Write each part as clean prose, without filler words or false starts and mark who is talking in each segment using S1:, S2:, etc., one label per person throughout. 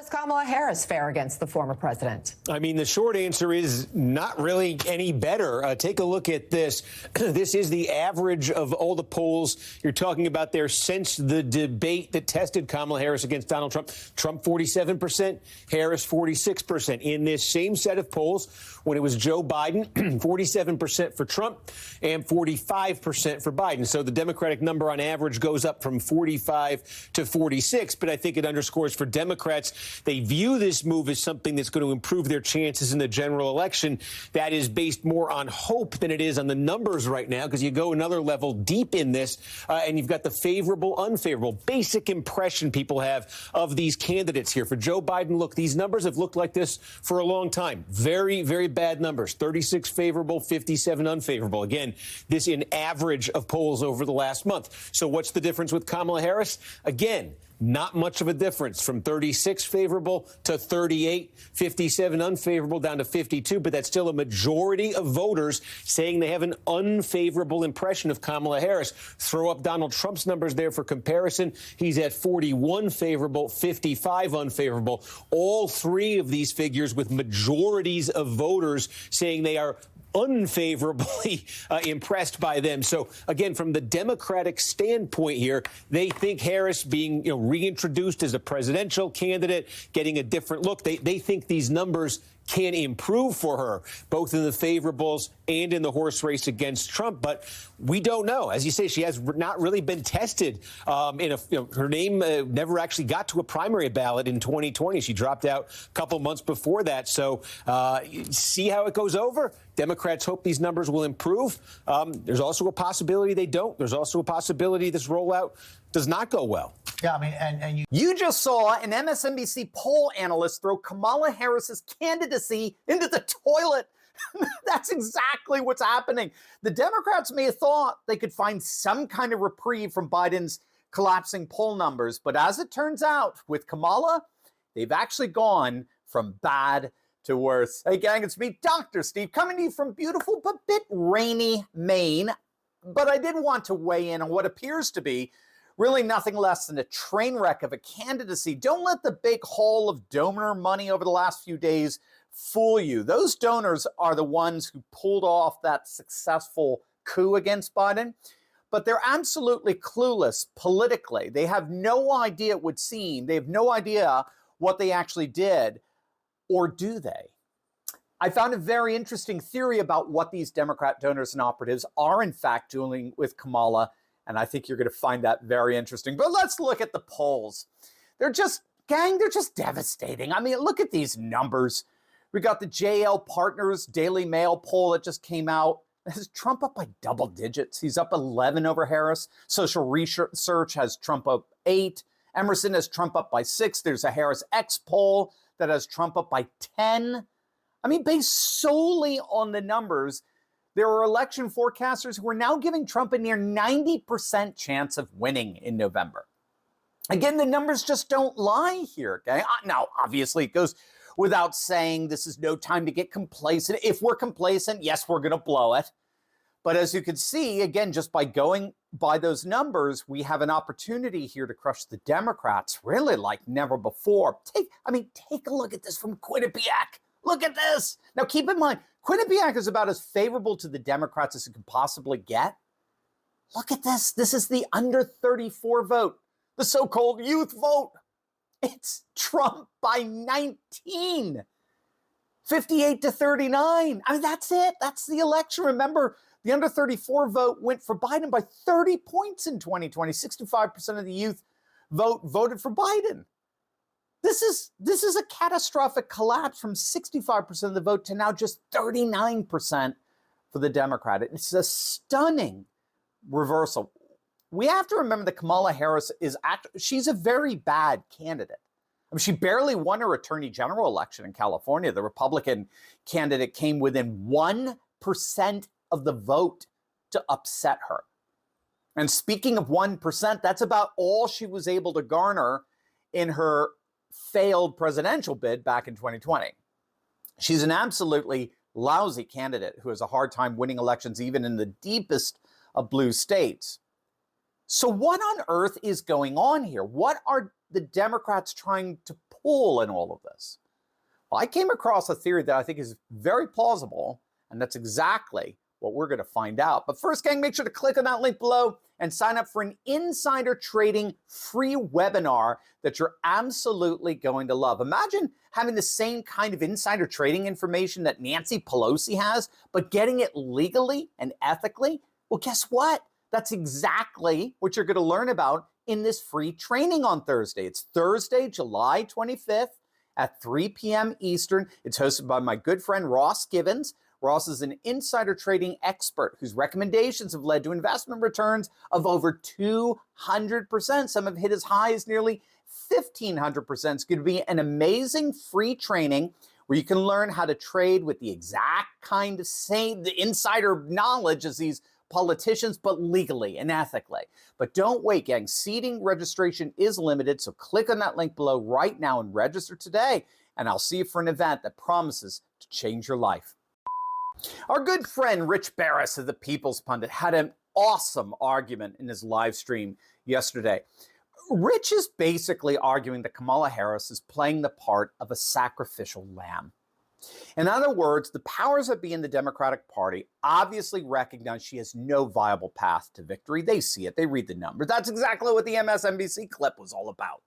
S1: does Kamala Harris fare against the former president?
S2: I mean, the short answer is not really any better. Take a look at this. This is the average of all the polls you're talking about there since the debate that tested Kamala Harris against Donald Trump. Trump 47%, Harris 46%. In this same set of polls, when it was Joe Biden, 47% for Trump and 45% for Biden. So the Democratic number on average goes up from 45 to 46. But I think it underscores for Democrats, they view this move as something that's going to improve their chances in the general election. That is based more on hope than it is on the numbers right now, because you go another level deep in this and you've got the favorable, unfavorable, basic impression people have of these candidates here. For Joe Biden, look, these numbers have looked like this for a long time. Very, very bad numbers. 36 favorable, 57 unfavorable. Again, this in average of polls over the last month. So what's the difference with Kamala Harris? Again, not much of a difference, from 36 favorable to 38, 57 unfavorable down to 52. But that's still a majority of voters saying they have an unfavorable impression of Kamala Harris. Throw up Donald Trump's numbers there for comparison. He's at 41 favorable, 55 unfavorable. All three of these figures with majorities of voters saying they are unfavorably impressed by them. So, again, from the Democratic standpoint here, they think Harris being reintroduced as a presidential candidate, getting a different look, they think these numbers can improve for her, both in the favorables and in the horse race against Trump. But we don't know. As you say, she has not really been tested. Her name never actually got to a primary ballot in 2020. She dropped out a couple months before that. So see how it goes over. Democrats hope these numbers will improve. There's also a possibility they don't. There's also a possibility this rollout does not go well.
S3: Yeah, I mean, and you just saw an MSNBC poll analyst throw Kamala Harris's candidacy into the toilet. That's exactly what's happening. The Democrats may have thought they could find some kind of reprieve from Biden's collapsing poll numbers, but as it turns out, with Kamala, they've actually gone from bad to worse. Hey, gang, it's me, Dr. Steve, coming to you from beautiful but bit rainy Maine. But I did want to weigh in on what appears to be really nothing less than a train wreck of a candidacy. Don't let the big haul of donor money over the last few days fool you. Those donors are the ones who pulled off that successful coup against Biden, but they're absolutely clueless politically. They have no idea, it would seem. They have no idea what they actually did, or do they? I found a very interesting theory about what these Democrat donors and operatives are in fact doing with Kamala, and I think you're going to find that very interesting. But let's look at the polls. They're just devastating. I mean, look at these numbers. We got the JL Partners Daily Mail poll that just came out. Has Trump up by double digits. He's up 11 over Harris. Social Research has Trump up 8. Emerson has Trump up by 6. There's a Harris X poll that has Trump up by 10. I mean, based solely on the numbers, there are election forecasters who are now giving Trump a near 90% chance of winning in November. Again, the numbers just don't lie here, okay? Now, obviously, it goes without saying this is no time to get complacent. If we're complacent, yes, we're going to blow it. But as you can see, again, just by going by those numbers, we have an opportunity here to crush the Democrats really like never before. Take a look at this from Quinnipiac. Look at this. Now, keep in mind, Quinnipiac is about as favorable to the Democrats as it can possibly get. Look at this. This is the under 34 vote, the so-called youth vote. It's Trump by 19, 58 to 39. I mean, that's it. That's the election. Remember, the under 34 vote went for Biden by 30 points in 2020. 65% of the youth voted for Biden. This is a catastrophic collapse from 65% of the vote to now just 39% for the Democrat. It's a stunning reversal. We have to remember that Kamala Harris she's a very bad candidate. I mean, she barely won her attorney general election in California. The Republican candidate came within 1% of the vote to upset her. And speaking of 1%, that's about all she was able to garner in her failed presidential bid back in 2020. She's an absolutely lousy candidate who has a hard time winning elections even in the deepest of blue states. So what on earth is going on here? What are the Democrats trying to pull in all of this? Well, I came across a theory that I think is very plausible, and that's exactly what we're going to find out. But first, gang, make sure to click on that link below and sign up for an insider trading free webinar that you're absolutely going to love. Imagine having the same kind of insider trading information that Nancy Pelosi has, but getting it legally and ethically. Well, guess what? That's exactly what you're going to learn about in this free training on Thursday. It's Thursday, July 25th at 3 p.m. Eastern. It's hosted by my good friend Ross Gibbons. Ross is an insider trading expert whose recommendations have led to investment returns of over 200%. Some have hit as high as nearly 1,500%. It's going to be an amazing free training where you can learn how to trade with the exact kind of the insider knowledge as these politicians, but legally and ethically. But don't wait, gang. Seating registration is limited, so click on that link below right now and register today, and I'll see you for an event that promises to change your life. Our good friend Rich Barris of the People's Pundit had an awesome argument in his live stream yesterday. Rich is basically arguing that Kamala Harris is playing the part of a sacrificial lamb. In other words, the powers that be in the Democratic Party obviously recognize she has no viable path to victory. They see it. They read the numbers. That's exactly what the MSNBC clip was all about.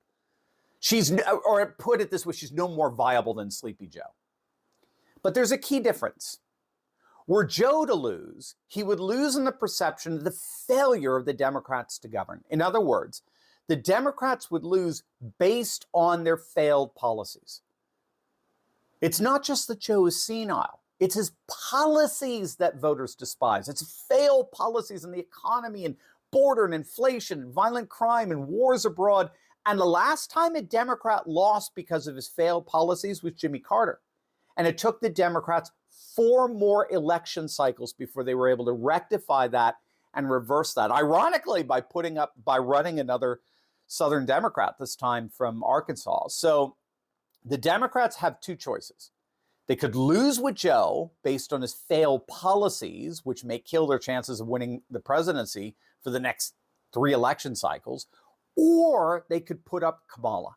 S3: Or put it this way, she's no more viable than Sleepy Joe. But there's a key difference. Were Joe to lose, he would lose in the perception of the failure of the Democrats to govern. In other words, the Democrats would lose based on their failed policies. It's not just that Joe is senile. It's his policies that voters despise. It's failed policies in the economy and border and inflation and violent crime and wars abroad. And the last time a Democrat lost because of his failed policies was Jimmy Carter. And it took the Democrats 4 more election cycles before they were able to rectify that and reverse that. Ironically, by running another Southern Democrat, this time from Arkansas. So the Democrats have 2 choices. They could lose with Joe based on his failed policies, which may kill their chances of winning the presidency for the next 3 election cycles, or they could put up Kamala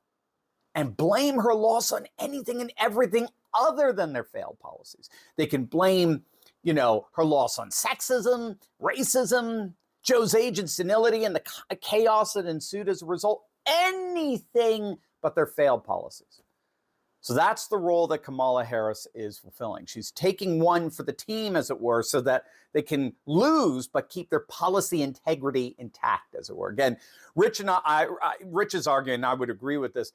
S3: and blame her loss on anything and everything other than their failed policies. They can blame, her loss on sexism, racism, Joe's age and senility, and the chaos that ensued as a result. Anything but their failed policies. So that's the role that Kamala Harris is fulfilling. She's taking one for the team, as it were, so that they can lose but keep their policy integrity intact, as it were. Again, Rich is arguing, and I would agree with this.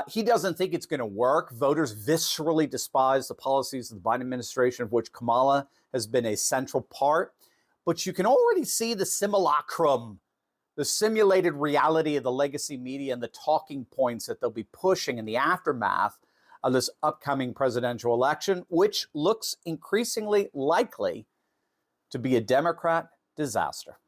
S3: He doesn't think it's going to work. Voters viscerally despise the policies of the Biden administration, of which Kamala has been a central part. But you can already see the simulacrum, the simulated reality of the legacy media and the talking points that they'll be pushing in the aftermath of this upcoming presidential election, which looks increasingly likely to be a Democrat disaster.